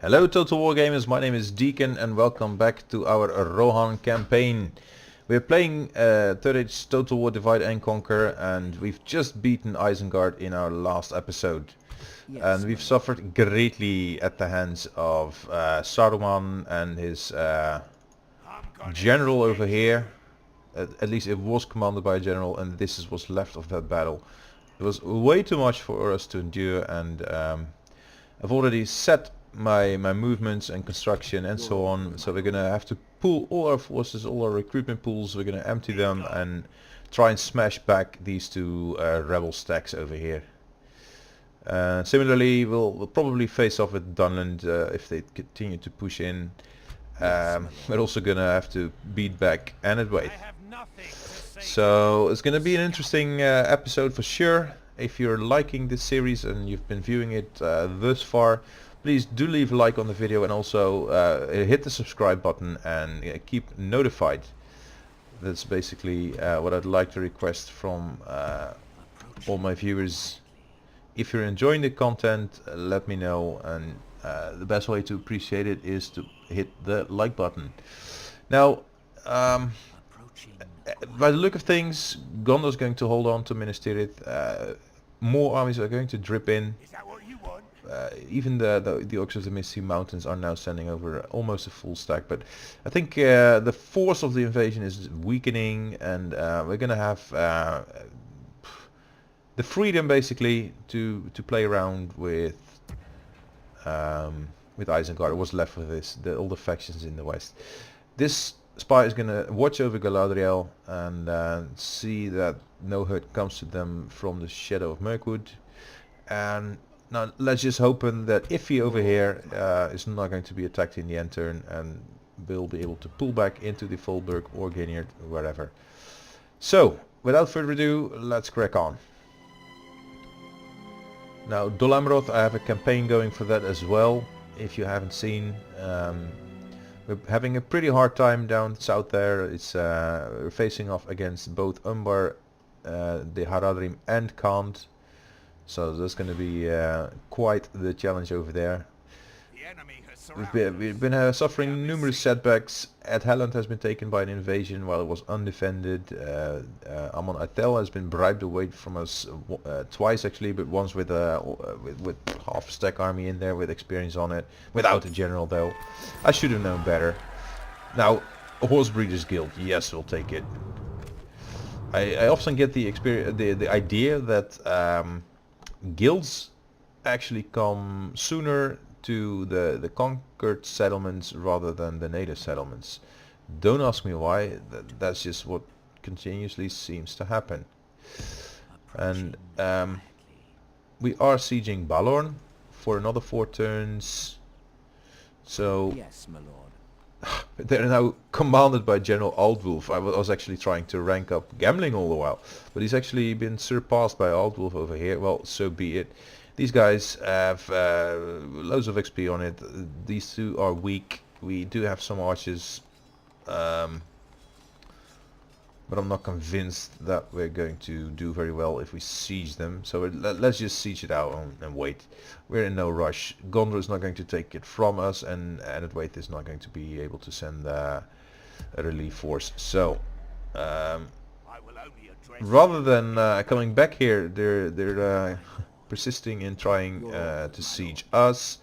Hello Total War Gamers, my name is Deacon and welcome back to our Rohan campaign. We're playing Third Age Total War Divide and Conquer, and we've just beaten Isengard in our last episode. And we've suffered greatly at the hands of Saruman and his general over here. At least it was commanded by a general, and this is what's left of that battle. It was way too much for us to endure, and I've already set my movements and construction and so on, so we're gonna have to pull all our forces, all our recruitment pools. We're gonna empty them and try and smash back these two rebel stacks over here. Similarly, we'll probably face off with Dunland if they continue to push in. We're also gonna have to beat back Anadwaith. So it's gonna be an interesting episode for sure. If you're liking this series and you've been viewing it thus far, please do leave a like on the video, and also hit the subscribe button and keep notified. That's basically what I'd like to request from all my viewers. If you're enjoying the content, let me know, and the best way to appreciate it is to hit the like button. Now, by the look of things, Gondor's going to hold on to Minas Tirith. More armies are going to drip in. Even the Orcs of the Misty Mountains are now sending over almost a full stack, but I think the force of the invasion is weakening, and we're gonna have the freedom basically to play around with Isengard. What's left of this, all the factions in the west. This spy is gonna watch over Galadriel and see that no hurt comes to them from the shadow of Mirkwood. And now let's just hope that Iffy over here is not going to be attacked in the end turn, and we'll be able to pull back into the Folberg or Gineard, wherever. So, without further ado, let's crack on. Now, Dol Amroth, I have a campaign going for that as well, if you haven't seen. We're having a pretty hard time down south there. It's we're facing off against both Umbar, the Haradrim and Khand. So that's going to be quite the challenge over there. We've been suffering numerous setbacks. Ed Helland has been taken by an invasion while it was undefended. Amon Atel has been bribed away from us twice actually, but once with half a stack army in there with experience on it, without a general though. I should have known better. Now, a Horse Breeders Guild, yes, we'll take it. I often get the idea that guilds actually come sooner to the conquered settlements rather than the native settlements. Don't ask me why, that's just what continuously seems to happen. And we are sieging Balorn for another 4 turns. So yes, my lord. they're now commanded by General Aldwulf. I was actually trying to rank up Gambling all the while, but he's actually been surpassed by Aldwulf over here. Well, so be it. These guys have loads of XP on it. These two are weak. We do have some archers, but I'm not convinced that we're going to do very well if we siege them. So let's just siege it out and wait. We're in no rush. Gondor is not going to take it from us, and Anadwaith is not going to be able to send a relief force. So rather than coming back here, they're persisting in trying to siege us,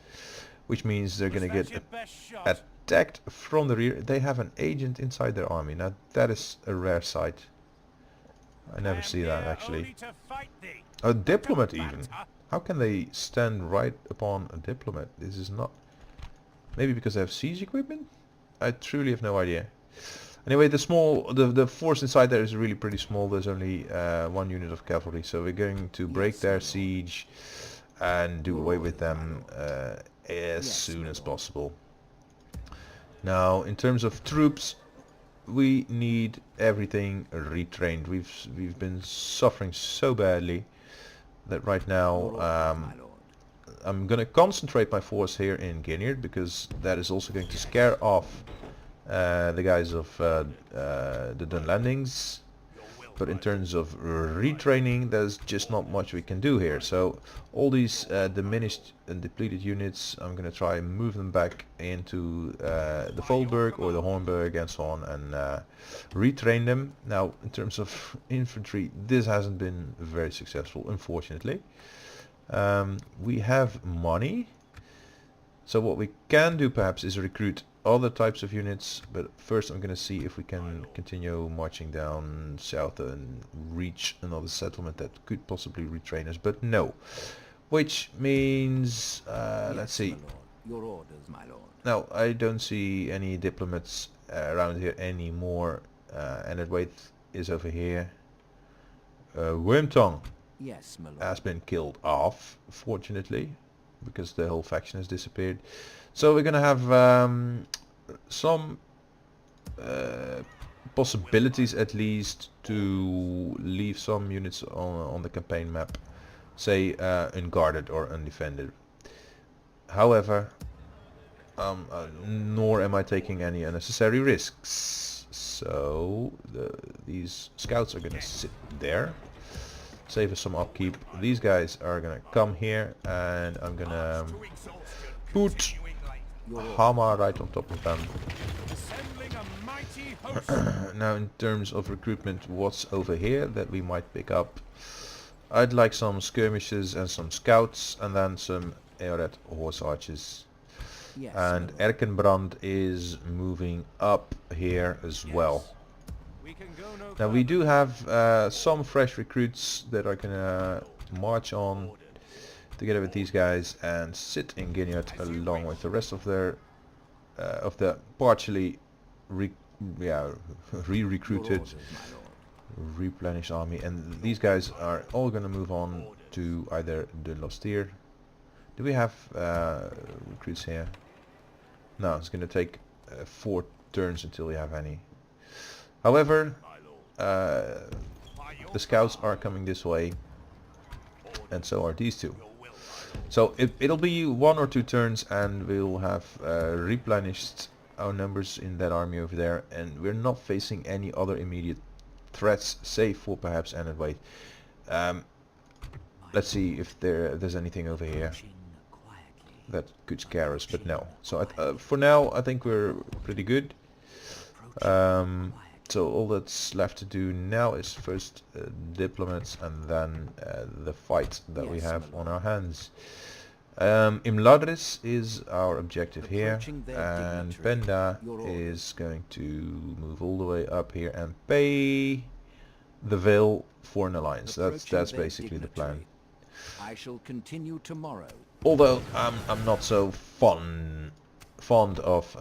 which means they're gonna get attacked from the rear. They have an agent inside their army. Now that is a rare sight. I never see that actually. A diplomat even. How can they stand right upon a diplomat? This is not... Maybe because they have siege equipment? I truly have no idea. Anyway, the force inside there is really pretty small. There's only 1 unit of cavalry, so we're going to break their siege and do away with them as soon as possible. Now, in terms of troops, we need everything retrained. We've been suffering so badly that right now I'm going to concentrate my force here in Gineard, because that is also going to scare off the guys of the Dunlandings. but in terms of retraining, there's just not much we can do here. So all these diminished and depleted units, I'm going to try and move them back into the Volberg or the Hornburg and so on, and retrain them. Now, in terms of infantry, this hasn't been very successful, unfortunately. We have money, so what we can do perhaps is recruit other types of units, but first I'm going to see if we can continue marching down south and reach another settlement that could possibly retrain us, but no. Which means, let's see. Your orders, my lord. Now, I don't see any diplomats around here anymore, and the weight is over here. Wormtongue Yes, my lord. has been killed off, fortunately, because the whole faction has disappeared. So we're gonna have some possibilities at least to leave some units on the campaign map, say unguarded or undefended. However, nor am I taking any unnecessary risks. So these scouts are gonna sit there, save us some upkeep. These guys are gonna come here, and I'm gonna put Hammer right on top of them. Now, in terms of recruitment, what's over here that we might pick up? I'd like some skirmishes and some scouts, and then some Theodred horse archers. Yes, And Erkenbrand is moving up here as well. Now we do have some fresh recruits that are gonna march on together with these guys and sit in Gineard along with the rest of their of the partially re-recruited, replenished army, and these guys are all gonna move on to either the Lostier. Do we have recruits here? No, it's gonna take 4 turns until we have any. However, the scouts are coming this way, and so are these two. So it'll be 1 or 2 turns, and we'll have replenished our numbers in that army over there, and we're not facing any other immediate threats, save for perhaps Anadwaite. Let's see if there's anything over here that could scare us, but no. So for now, I think we're pretty good. So all that's left to do now is first diplomats, and then the fight that we have on our hands. Imladris is our objective here, and Penda is going to move all the way up here and pay the Vale for an alliance. That's basically the plan. I shall continue tomorrow. Although I'm not so fond of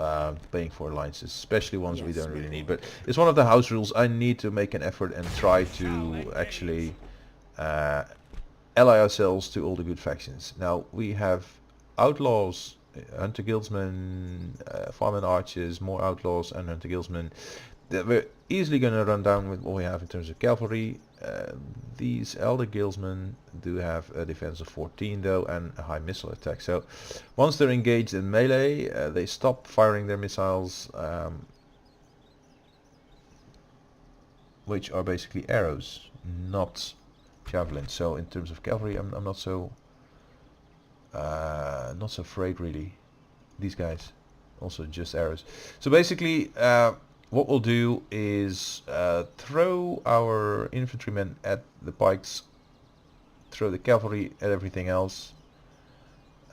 paying for alliances, especially ones we don't really need, but it's one of the house rules. I need to make an effort and try to actually ally ourselves to all the good factions. Now we have outlaws, hunter guildsmen, farming archers, more outlaws and hunter guildsmen that we're easily going to run down with what we have in terms of cavalry. These elder guildsmen do have a defense of 14 though, and a high missile attack. So once they're engaged in melee, they stop firing their missiles, which are basically arrows, not javelins. So in terms of cavalry, I'm not so afraid really. These guys also just arrows. So basically, what we'll do is throw our infantrymen at the pikes, throw the cavalry at everything else,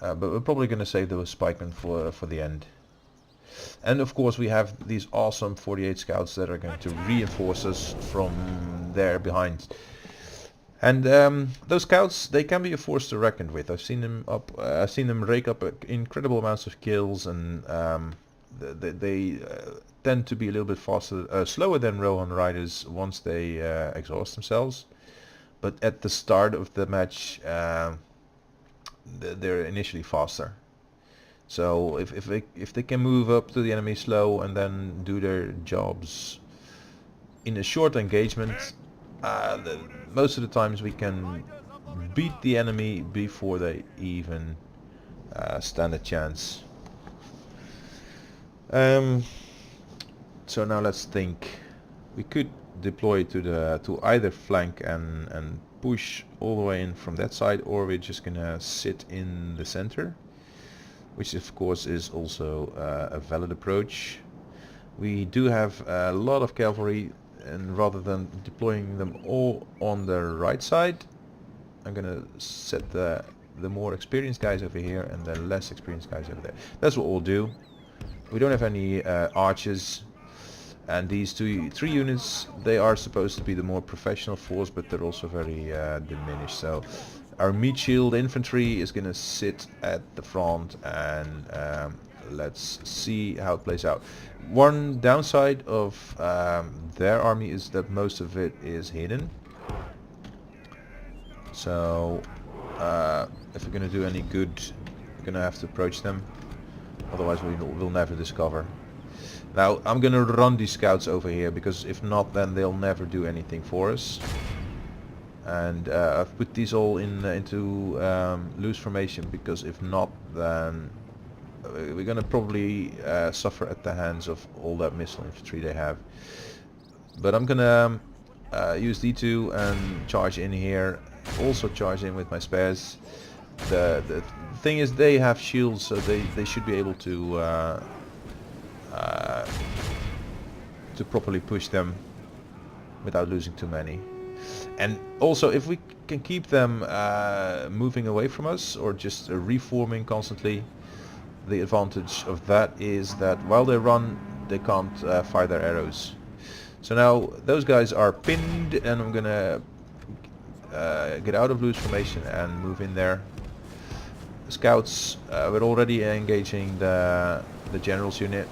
but we're probably going to save those pikemen for the end. And of course we have these awesome 48 scouts that are going to reinforce us from there behind. And those scouts, they can be a force to reckon with. I've seen them rake up incredible amounts of kills, and they tend to be a little bit slower than Rohan riders once they exhaust themselves. But at the start of the match, they're initially faster. So if they can move up to the enemy slow and then do their jobs in a short engagement, most of the times we can beat the enemy before they even stand a chance. So now let's think. We could deploy to either flank and push all the way in from that side, or we're just gonna sit in the center, which of course is also a valid approach. We do have a lot of cavalry, and rather than deploying them all on the right side, I'm gonna set the more experienced guys over here and the less experienced guys over there. That's what we'll do. We don't have any archers, and these three units, they are supposed to be the more professional force, but they're also very diminished. So our meat shield infantry is gonna sit at the front, and let's see how it plays out. One downside of their army is that most of it is hidden. So if we're gonna do any good, we're gonna have to approach them. Otherwise we'll never discover. Now I'm gonna run these scouts over here, because if not, then they'll never do anything for us. And I've put these all into loose formation, because if not, then we're gonna probably suffer at the hands of all that missile infantry they have. But I'm gonna use D2 and charge in here. Also charge in with my spares. The thing is, they have shields, so they should be able to properly push them without losing too many. And also, if we can keep them moving away from us, or just reforming constantly, the advantage of that is that while they run, they can't fire their arrows. So now those guys are pinned, and I'm gonna get out of loose formation and move in there. Scouts, we're already engaging the general's unit,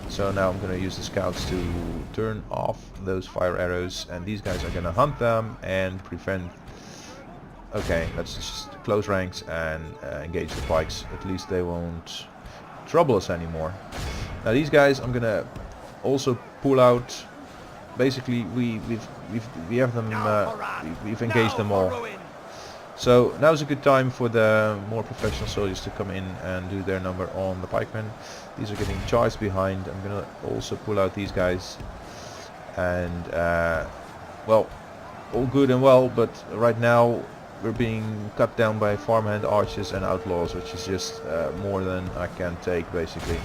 so now I'm going to use the scouts to turn off those fire arrows, and these guys are going to hunt them and prevent. Okay, let's just close ranks and engage the pikes. At least they won't trouble us anymore. Now these guys, I'm going to also pull out. Basically, we have them. We've engaged them all. So now's a good time for the more professional soldiers to come in and do their number on the pikemen. These are getting charged behind. I'm gonna also pull out these guys. And well, all good and well, but right now we're being cut down by farmhand archers and outlaws, which is just more than I can take, basically.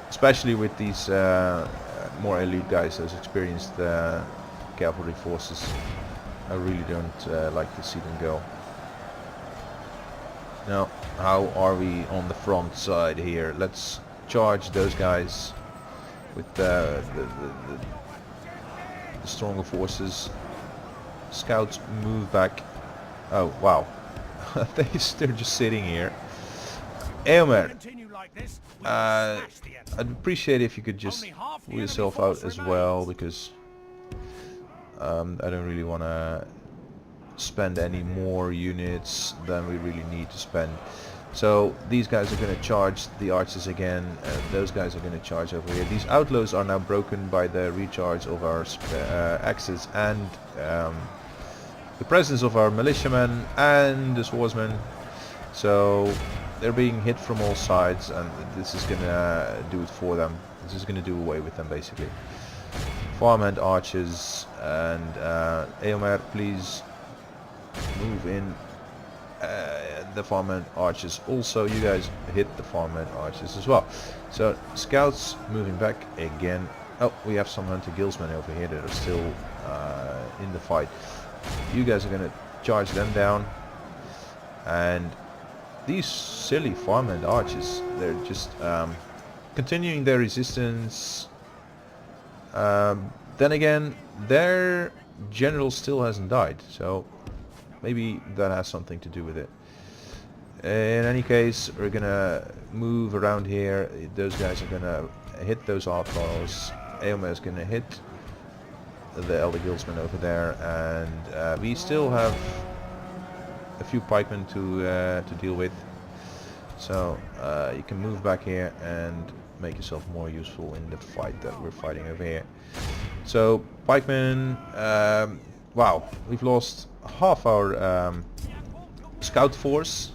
Especially with these more elite guys, those experienced cavalry forces. I really don't like to see them go. Now, how are we on the front side here? Let's charge those guys with the stronger forces. Scouts move back. Oh wow, they're just sitting here. Eomer, I'd appreciate if you could just pull yourself out as well, because I don't really want to spend any more units than we really need to spend. So these guys are going to charge the archers again, and those guys are going to charge over here. These outlaws are now broken by the recharge of our axes and the presence of our militiamen and the swordsmen. So they're being hit from all sides, and this is going to do it for them. This is going to do away with them, basically. Farmhand archers and Eomer, please move in. The farmhand archers also, you guys hit the farmhand archers as well. So scouts moving back again. Oh, we have some hunter guildsmen over here that are still in the fight. You guys are going to charge them down, and these silly farmhand archers, they're just continuing their resistance. Then again, their general still hasn't died, so maybe that has something to do with it. In any case, we're gonna move around here. Those guys are gonna hit those outlaws. Eomer is gonna hit the elder guildsman over there, and we still have a few pikemen to deal with. So you can move back here and make yourself more useful in the fight that we're fighting over here. So pikemen, wow, we've lost half our scout force,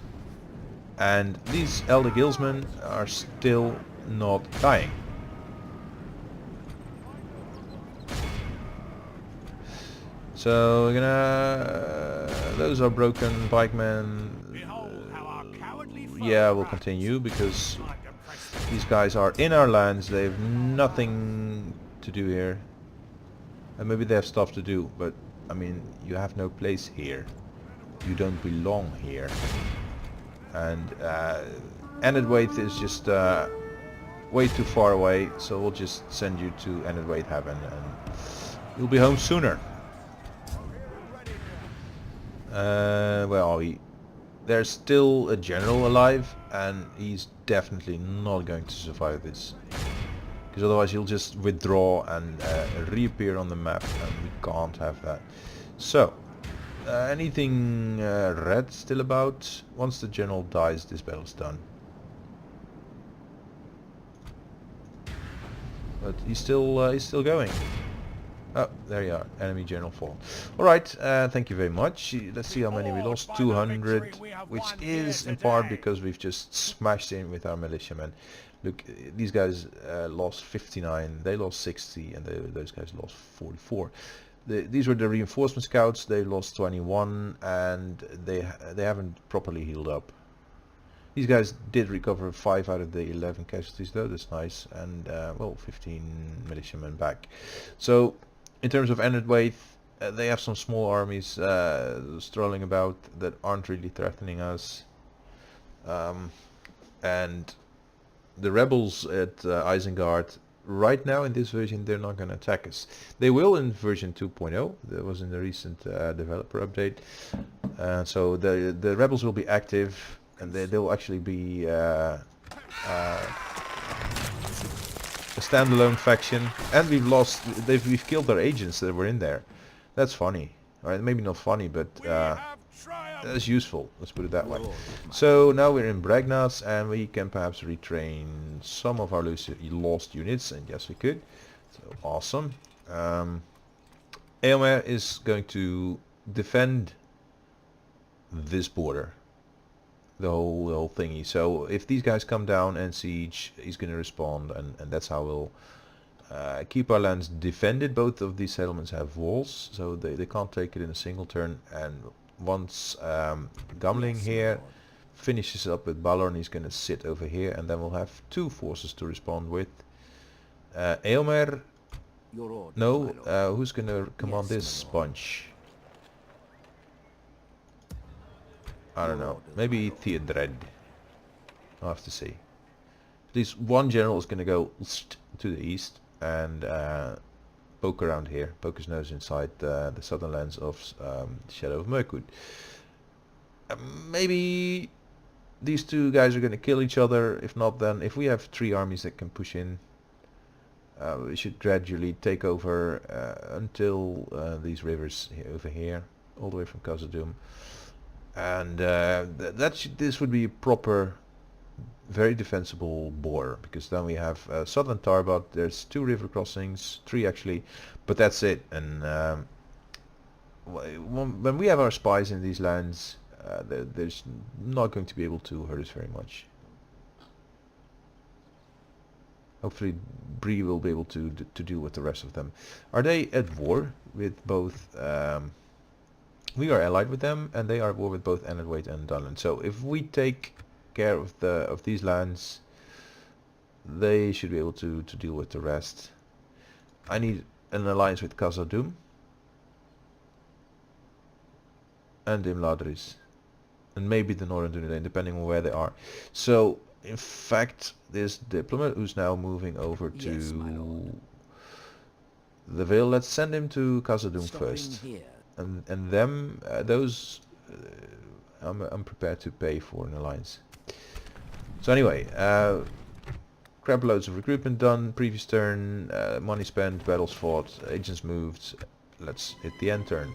and these elder guildsmen are still not dying. So we're gonna... those are broken pikemen. Yeah, we'll continue because these guys are in our lands. They have nothing to do here. And maybe they have stuff to do, but I mean, you have no place here. You don't belong here. And Enedwaith is just way too far away, so we'll just send you to Enedwaith Heaven and you'll be home sooner. Well, there's still a general alive, and he's definitely not going to survive this. Because otherwise he'll just withdraw and reappear on the map, and we can't have that. So, anything red still about? Once the general dies, this battle's done. But he's still going. Oh, there you are. Enemy general fall. Alright, thank you very much. Let's see how many we lost. 200, which is in part because we've just smashed in with our militiamen. Look, these guys lost 59, they lost 60, and those guys lost 44. These were the reinforcement scouts. They lost 21, and they haven't properly healed up. These guys did recover 5 out of the 11 casualties though, that's nice, and well, 15 militiamen back. So, in terms of Enedwaith, they have some small armies strolling about that aren't really threatening us. And the rebels at Isengard, right now in this version, they're not going to attack us. They will in version 2.0, that was in the recent developer update. So the rebels will be active, and they'll actually be a standalone faction, and we've killed their agents that were in there. That's funny, right? Maybe not funny, but that's useful. Let's put it that way. So now we're in Bragnas, and we can perhaps retrain some of our lost units, and yes, we could. So awesome. Eomer is going to defend this border. The whole thingy. So if these guys come down and siege, he's going to respond, and that's how we'll keep our lands defended. Both of these settlements have walls, so they can't take it in a single turn. And once Gamling here finishes up with Balorn, he's going to sit over here, and then we'll have 2 forces to respond with. Eomer, no, who's going to command this bunch? I don't know. Maybe Theodred. I'll have to see. At least one general is going to go to the east and poke around here. Poke his nose inside the southern lands of Shadow of Mirkwood. Maybe these 2 guys are going to kill each other. If not, then if we have 3 armies that can push in, we should gradually take over until these rivers over here, all the way from Khazad-dûm. And this would be a proper, very defensible border, because then we have southern Tarbot. There's 2 river crossings, 3 actually, but that's it. And when we have our spies in these lands, there's not going to be able to hurt us very much. Hopefully Bree will be able to deal with the rest of them. Are they at war with both? We are allied with them, and they are at war with both Enedwaith and Dunland. So if we take care of these lands, they should be able to deal with the rest. I need an alliance with Khazad-dûm and Imladris, and maybe the Northern Dunedain, depending on where they are. So in fact, this diplomat who's now moving over to the Vale, let's send him to Khazad-dûm first. And them, those, I'm prepared to pay for an alliance. So anyway, crap loads of recruitment done, previous turn, money spent, battles fought, agents moved. Let's hit the end turn.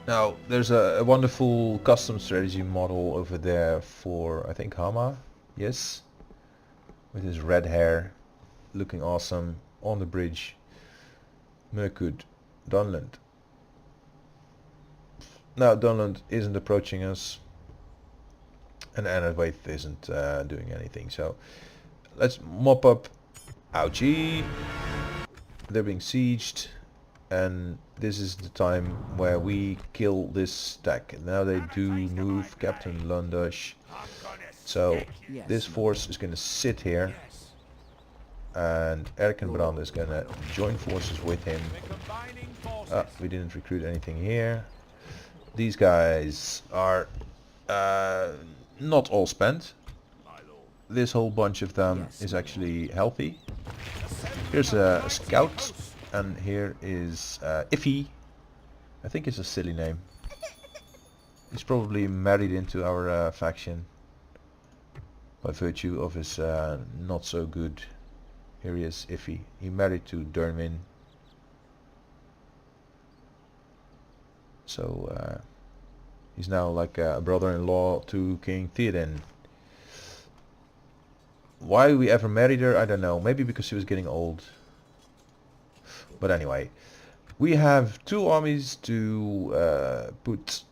Now, there's a wonderful custom strategy model over there for, I think, Hama, yes? With his red hair, looking awesome, on the bridge. Mirkwood, Dunland. Now Dunland isn't approaching us, and Enedwaith isn't doing anything, so let's mop up. Ouchie! they're being sieged, and this is the time where we kill this stack. Now they do move Captain Lundush, so Yes, this my force is going to sit here, and Erkenbrand is going to join forces with him. We didn't recruit anything here. These guys are not all spent. This whole bunch of them is actually healthy. Here's a scout, and here is Iffy. I think it's a silly name. He's probably married into our faction by virtue of his not so good. Here he is, Iffy. He married to Dermin. So he's now like a brother-in-law to King Theodred. Why we ever married her, I don't know. Maybe because she was getting old. But anyway, we have two armies to put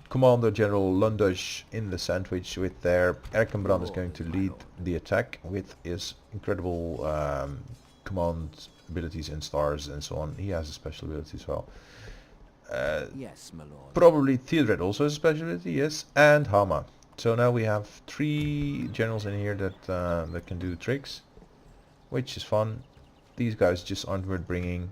Commander General Lundush in the sandwich with there. Erkenbrand is going to lead the attack with his incredible command abilities and stars and so on. He has a special ability as well. Yes, my lord. Probably Theodred also has a special ability, yes, and Hama. So now we have 3 generals in here that that can do tricks, which is fun. These guys just aren't worth bringing.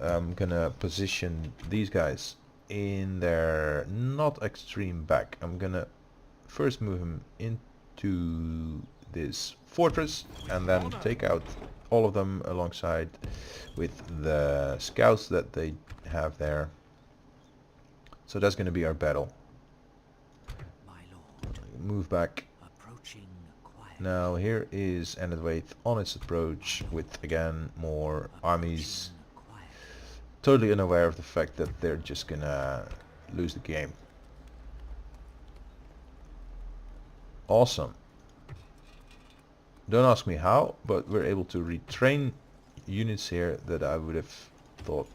I'm gonna position these guys in their not extreme back. I'm gonna first move them into this fortress and then take out all of them alongside with the scouts that they have there. So that's gonna be our battle. Move back. Now here is Endedwaith on its approach with again more armies, totally unaware of the fact that they're just gonna lose the game. Awesome. Don't ask me how, but we're able to retrain units here that I would have thought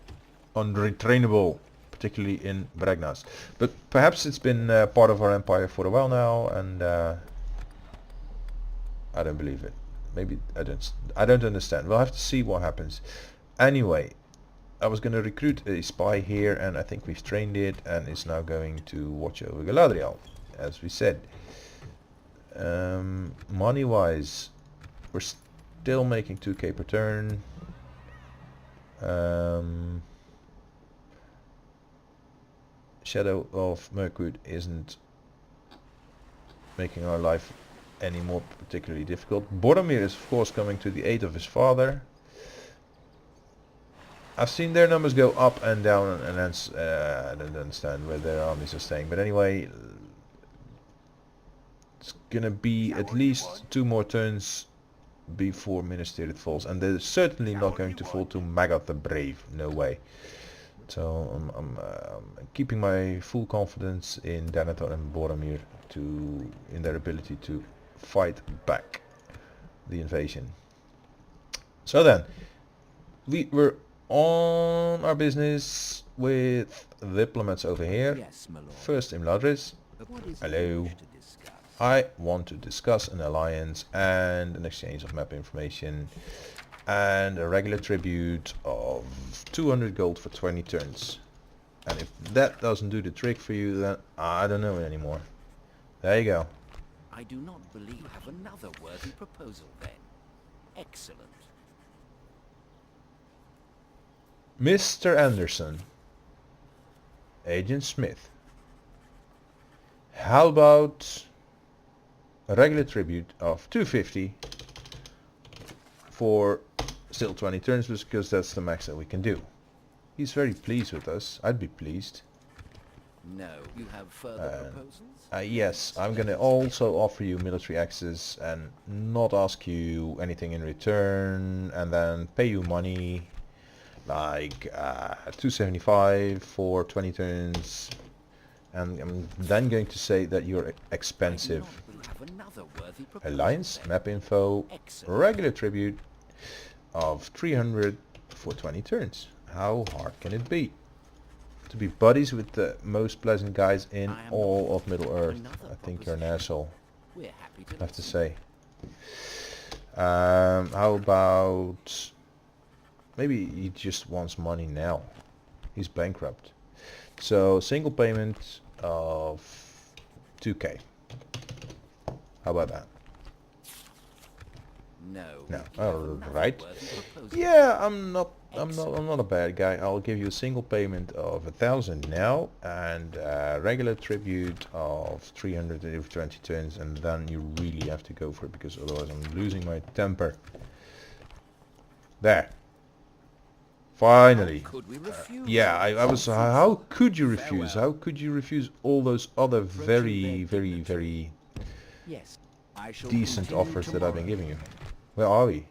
unretrainable, particularly in Bragnas. But perhaps it's been part of our empire for a while now, and I don't believe it. Maybe I don't understand. We'll have to see what happens. Anyway, I was going to recruit a spy here, and I think we've trained it, and it's now going to watch over Galadriel, as we said. Money wise, we're still making 2k per turn. Shadow of Mirkwood isn't making our life any more particularly difficult. Boromir is of course coming to the aid of his father. I've seen their numbers go up and down, and that's I don't understand where their armies are staying. But anyway, it's gonna be at least 2 more turns before Minas Tirith falls, and they're certainly not going to fall to Magat the Brave. No way. So I'm keeping my full confidence in Denethor and Boromir in their ability to fight back the invasion. So then, we were on our business with diplomats over here. Yes, my lord. First Imladris. What is Hello. it you wish to discuss? I want to discuss an alliance and an exchange of map information and a regular tribute of 200 gold for 20 turns. And if that doesn't do the trick for you, then I don't know anymore. There you go. I do not believe you have another worthy proposal then. Excellent. Mr. Anderson. Agent Smith. How about a regular tribute of 250 for still 20 turns, because that's the max that we can do. He's very pleased with us. I'd be pleased. No, you have further proposals? Yes, I'm gonna also offer you military access and not ask you anything in return, and then pay you money like 275 for 20 turns, and I'm then going to say that you're expensive. Alliance, map info, regular tribute of 300 for 20 turns. How hard can it be to be buddies with the most pleasant guys in all of Middle Earth? I think you're an asshole, I have to say. How about... Maybe he just wants money now. He's bankrupt. So single payment of 2k. How about that? No. No. we have All another right. worthy proposal. Yeah, I'm not a bad guy. I'll give you a single payment of 1,000 now and a regular tribute of 300 every 20 turns, and then you really have to go for it because otherwise I'm losing my temper. There. Finally. Could we refuse? Yeah, I was. How could you refuse? Farewell. How could you refuse all those other very Yes. I shall decent continue offers that I've been tomorrow. giving you? Where are we?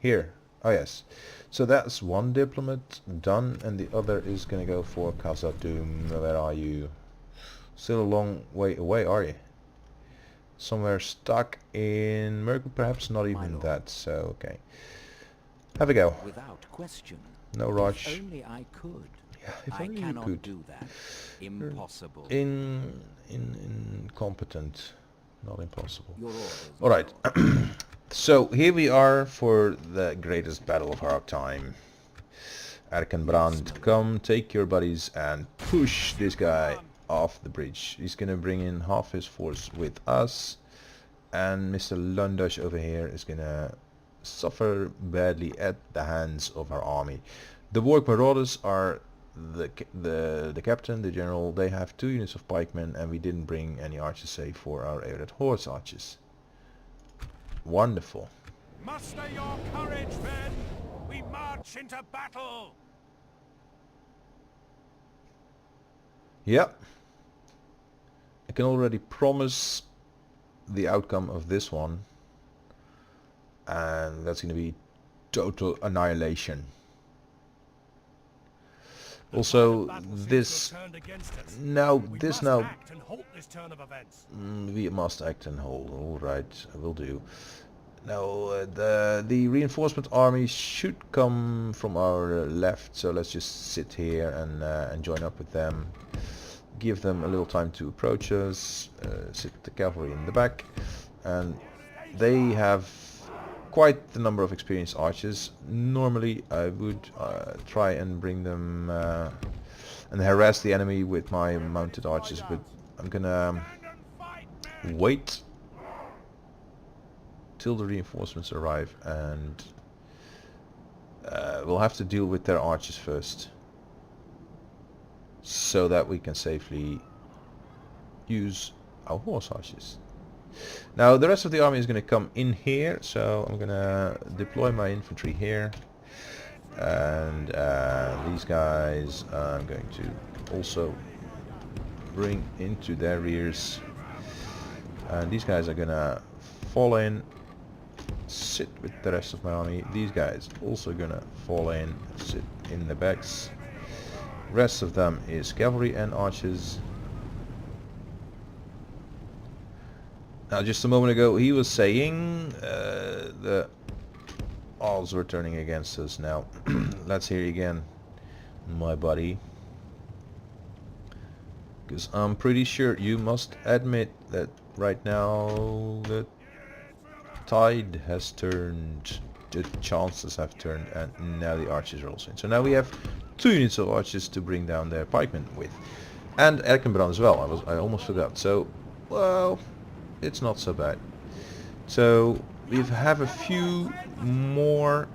Here. Oh yes. So that's one diplomat done, and the other is gonna go for Khazad-dûm. Where are you? Still a long way away, are you? Somewhere stuck in Merkel, perhaps? Not even lord. that. So okay. Have a go. Without question. No If rush. only I could. Yeah, if I only you cannot could. do that. Impossible. Incompetent, not impossible. Your orders. All right. So here we are for the greatest battle of our time. Erkenbrand, come take your buddies and push this guy off the bridge. He's gonna bring in half his force with us, and Mr. Lundash over here is gonna suffer badly at the hands of our army. The Warg Marauders are the captain, the general. They have 2 units of pikemen, and we didn't bring any archers save for our Theodred horse archers. Wonderful. Muster your courage, men! We march into battle! Yep. I can already promise the outcome of this one, and that's going to be total annihilation. Also, this now we must act and hold. All right, will do. Now the reinforcement army should come from our left, so let's just sit here and join up with them. Give them a little time to approach us. Sit the cavalry in the back, and they have quite the number of experienced archers. Normally I would try and bring them and harass the enemy with my mounted archers, but I'm gonna wait till the reinforcements arrive, and we'll have to deal with their archers first, so that we can safely use our horse archers. Now the rest of the army is going to come in here, so I'm going to deploy my infantry here, and these guys I'm going to also bring into their rears, and these guys are going to fall in, sit with the rest of my army. These guys also going to fall in, sit in the backs. Rest of them is cavalry and archers. Now, just a moment ago, he was saying the odds were turning against us. Now, let's hear it again, my buddy. Because I'm pretty sure you must admit that right now the tide has turned, the chances have turned, and now the archers are also in. So now we have 2 units of archers to bring down their pikemen with. And Erkenbrand as well, I almost forgot. So, well, it's not so bad. So we have a few more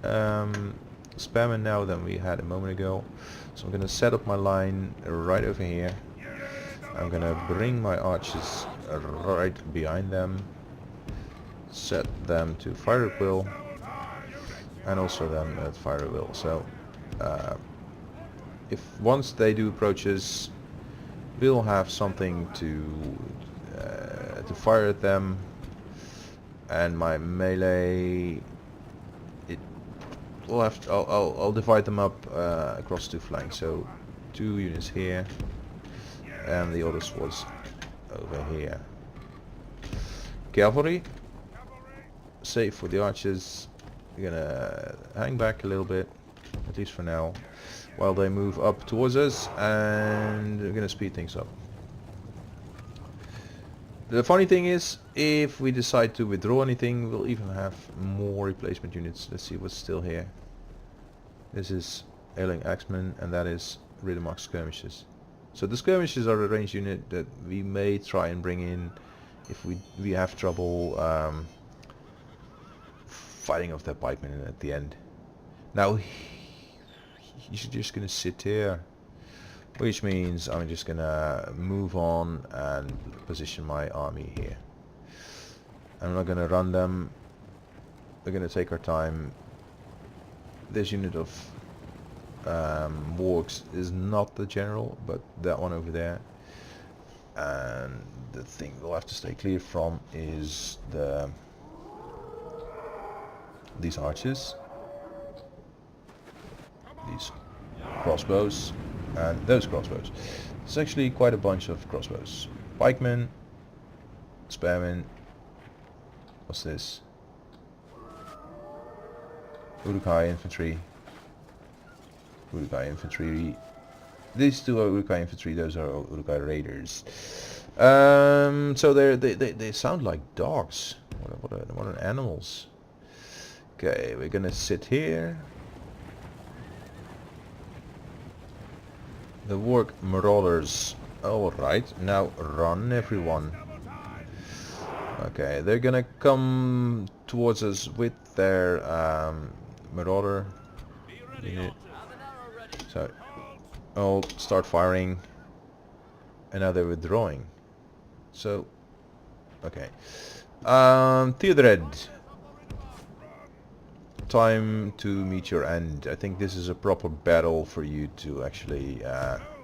spammen now than we had a moment ago. So I'm gonna set up my line right over here. I'm gonna bring my archers right behind them, set them to fire at will, and also them at fire at will. So if once they do approaches, we'll have something to fire at them, and my melee, it will have to, I'll divide them up across 2 flanks, so 2 units here and the other swords over here. Cavalry, save for the archers. We're gonna hang back a little bit, at least for now, while they move up towards us, and we're gonna speed things up. The funny thing is, if we decide to withdraw anything, we'll even have more replacement units. Let's see what's still here. This is Ailing Axemen, and that is Riddermark Skirmishes. So the Skirmishes are the range unit that we may try and bring in if we have trouble fighting off that pikeman at the end. Now he's just gonna sit here, which means I'm just gonna move on and position my army here. I'm not gonna run them. We're gonna take our time. This unit of wargs is not the general, but that one over there. And the thing we'll have to stay clear from is these archers, these crossbows, and those crossbows. It's actually quite a bunch of crossbows. Pikemen, spearmen. What's this? Urukai infantry. Urukai infantry. These two are Urukai infantry. Those are Urukai raiders. So they sound like dogs. What are animals? Okay, we're gonna sit here. The Warg Marauders. Alright, now run everyone. Okay, they're gonna come towards us with their Marauder unit. So, I'll start firing. And now they're withdrawing. So, okay. Theodred. Time to meet your end. I think this is a proper battle for you to actually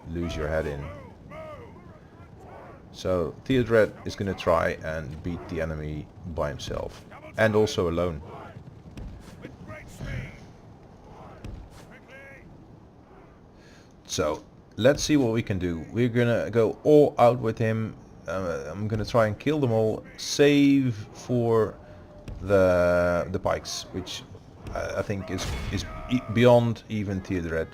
lose your head in. So Theodred is going to try and beat the enemy by himself, and also alone. So let's see what we can do. We're gonna go all out with him. I'm gonna try and kill them all, save for the pikes, which I think is beyond even Theodred.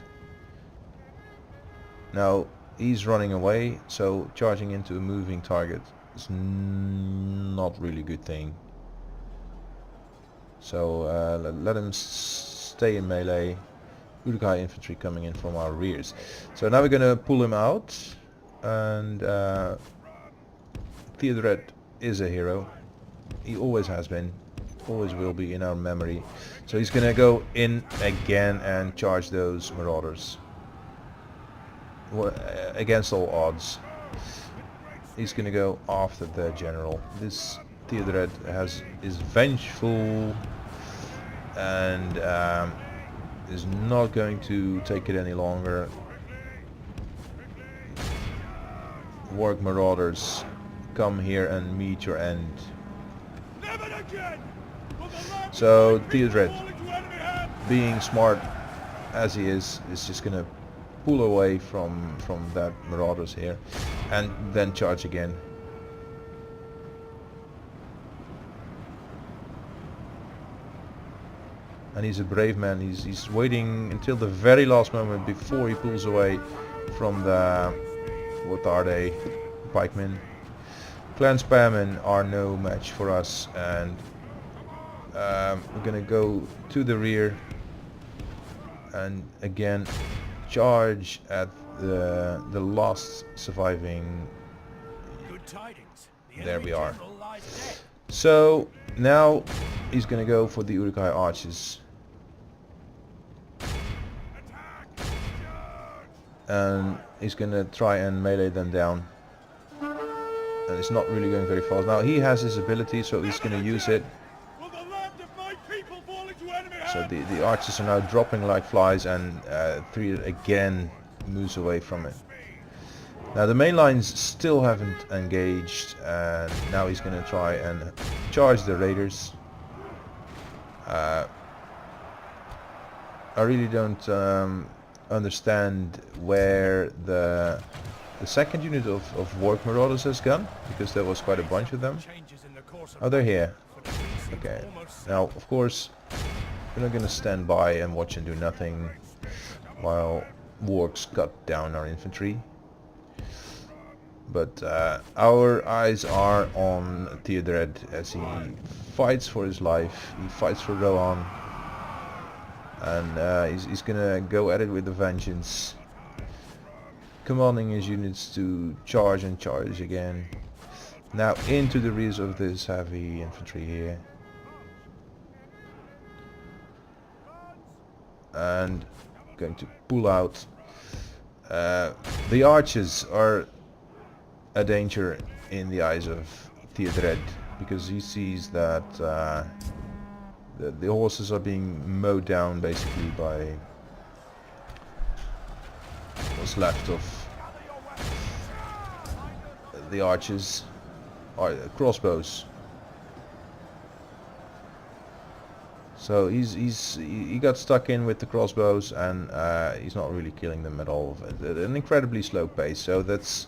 Now he's running away, so charging into a moving target is not really a good thing. So let him stay in melee. Urukai infantry coming in from our rears. So now we're gonna pull him out, and Theodred is a hero. He always has been, always will be in our memory. So he's gonna go in again and charge those marauders. Against all odds. He's gonna go after the general. This Theodred is vengeful and is not going to take it any longer. Warg Marauders, come here and meet your end. So Theodred, being smart as he is just gonna pull away from that Marauders here and then charge again. And he's a brave man. He's waiting until the very last moment before he pulls away from the, what are they, pikemen. Clan spearmen are no match for us, and we're gonna go to the rear and again charge at the last surviving. Good tidings. There we are. So now he's gonna go for the Urukai archers. And he's gonna try and melee them down, and it's not really going very fast. Now he has his ability, so he's gonna use it. So the archers are now dropping like flies, and Theodred again moves away from it. Now the main lines still haven't engaged, and now he's gonna try and charge the raiders. I really don't understand where the second unit of Warg Marauders has gone, because there was quite a bunch of them. Oh, they're here. Okay. Now, of course, we're not gonna stand by and watch and do nothing while Wargs cut down our infantry. but our eyes are on Theodred as he fights for his life. He fights for Rohan, and he's gonna go at it with a vengeance, commanding his units to charge and charge again. Now into the rears of this heavy infantry here, and going to pull out. The archers are a danger in the eyes of Theodred, because he sees that the horses are being mowed down basically by what's left of the archers, or crossbows. So he got stuck in with the crossbows, and he's not really killing them at all at an incredibly slow pace. So that's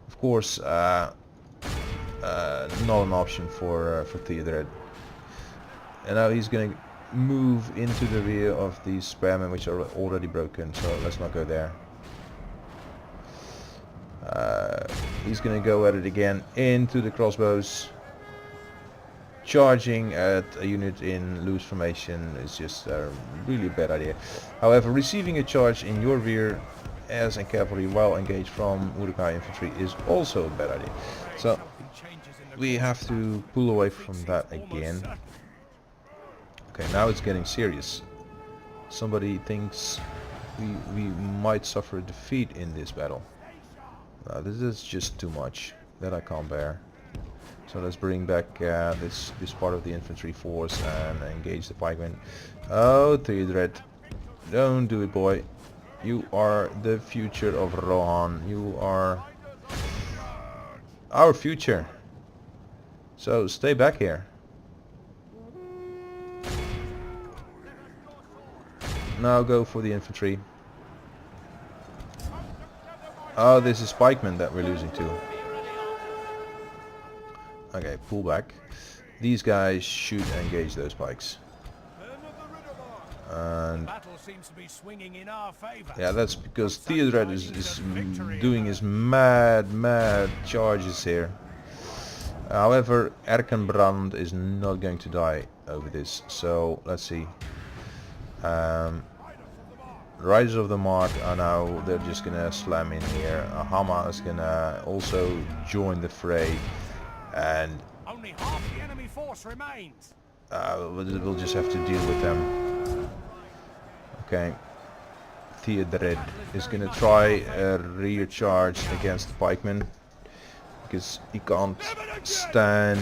of course not an option for Theodred. And now he's going to move into the rear of these spearmen, which are already broken. So let's not go there. He's going to go at it again into the crossbows. Charging at a unit in loose formation is just a really bad idea. However, receiving a charge in your rear as a cavalry while engaged from Urukai infantry is also a bad idea. So we have to pull away from that again. Okay, now it's getting serious. Somebody thinks we might suffer defeat in this battle. This is just too much that I can't bear. So let's bring back this part of the infantry force and engage the pikemen. Oh, Theodred, don't do it, boy. You are the future of Rohan. You are our future. So stay back here. Now go for the infantry. Oh, this is pikemen that we're losing to. Okay, pull back. These guys should engage those pikes. And yeah, that's because Theodred is doing his mad charges here. However, Erkenbrand is not going to die over this. So let's see. Riders of the Mark are now, they're just gonna slam in here. Hama is gonna also join the fray. And only half the enemy force remains. We'll just have to deal with them. Okay. Theodred is gonna try a rear charge against the pikemen, because he can't stand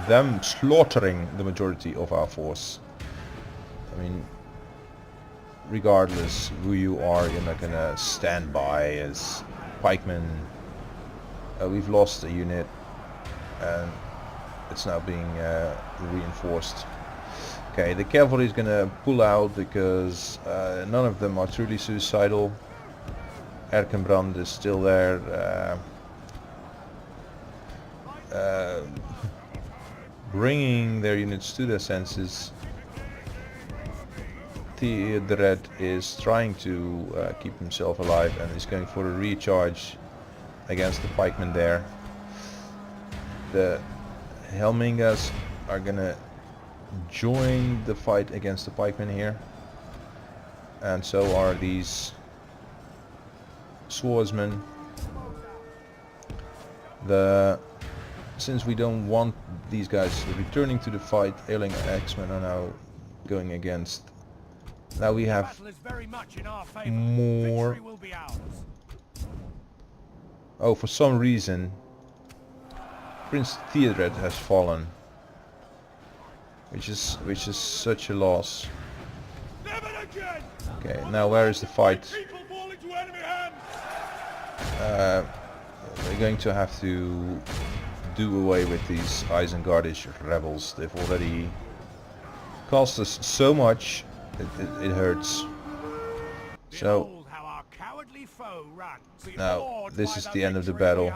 them slaughtering the majority of our force. I mean, regardless who you are, you're not gonna stand by as pikemen. We've lost a unit, and it's now being reinforced. Okay, the cavalry is gonna pull out because none of them are truly suicidal. Erkenbrand is still there, bringing their units to their senses. Theodred is trying to keep himself alive and is going for a recharge against the pikemen there. The Helmingas are gonna join the fight against the pikemen here, and so are these swordsmen. Since we don't want these guys returning to the fight, Ailing Axemen are now going against. Now we have more. Oh, for some reason Prince Theodred has fallen, which is such a loss. Okay, now where is the fight? We're going to have to do away with these Isengardish rebels. They've already cost us so much, it hurts. So now this is the end of the battle.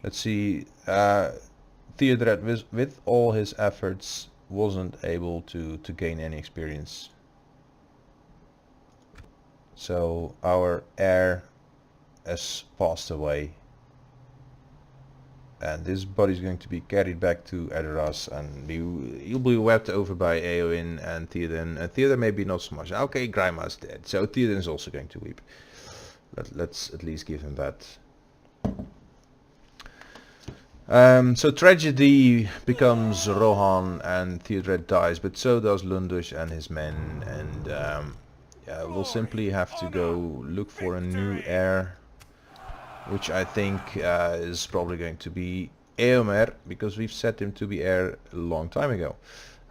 Let's see, Theodred with all his efforts wasn't able to gain any experience. So our heir has passed away. And this body is going to be carried back to Edoras, and he'll be wept over by Eowyn and Theoden. Theoden maybe not so much. Okay, Grandma's dead, so Theoden is also going to weep. Let's at least give him that. So tragedy becomes Rohan, and Theodred dies, but so does Lundush and his men. And yeah, we'll simply have to go look for a new heir, which I think is probably going to be Eomer, because we've set him to be heir a long time ago.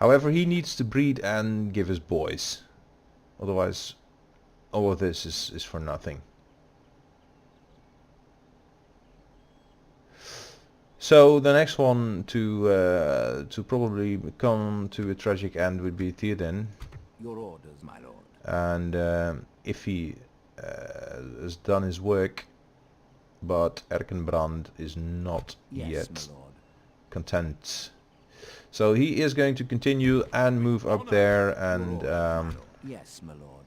However, he needs to breed and give us boys. Otherwise, all of this is for nothing. So the next one to probably come to a tragic end would be Theoden. Your orders, my lord. And if he has done his work, but Erkenbrand is not yet My lord. content. So he is going to continue and move up there, and Yes, my lord.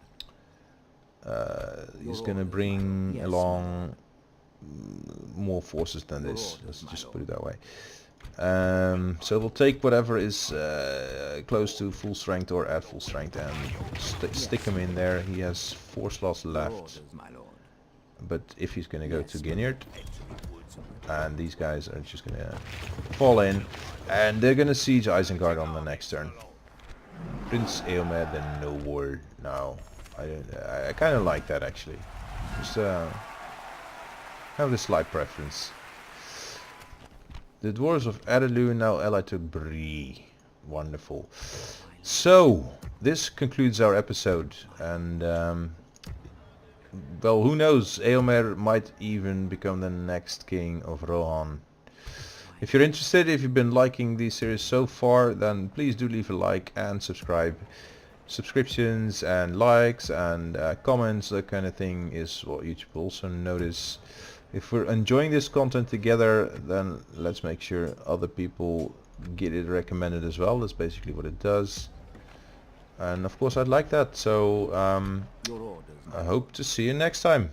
he's going to bring along more forces than this. Let's just put it that way. So we'll take whatever is close to full strength or at full strength and stick him in there. He has 4 slots left. Orders, my lord. But if he's going to go to Ginyard, and these guys are just going to fall in, and they're going to siege Isengard on the next turn. Prince Eomer, then no war now. I kind of like that actually. Just have a slight preference. The dwarves of Adelu now allied to Bree. Wonderful. So this concludes our episode, and well, who knows, Eomer might even become the next king of Rohan. If you're interested, if you've been liking this series so far, then please do leave a like and subscribe. Subscriptions and likes and comments, that kind of thing, is what YouTube will also notice. If we're enjoying this content together, then let's make sure other people get it recommended as well. That's basically what it does. And of course I'd like that, so I hope to see you next time.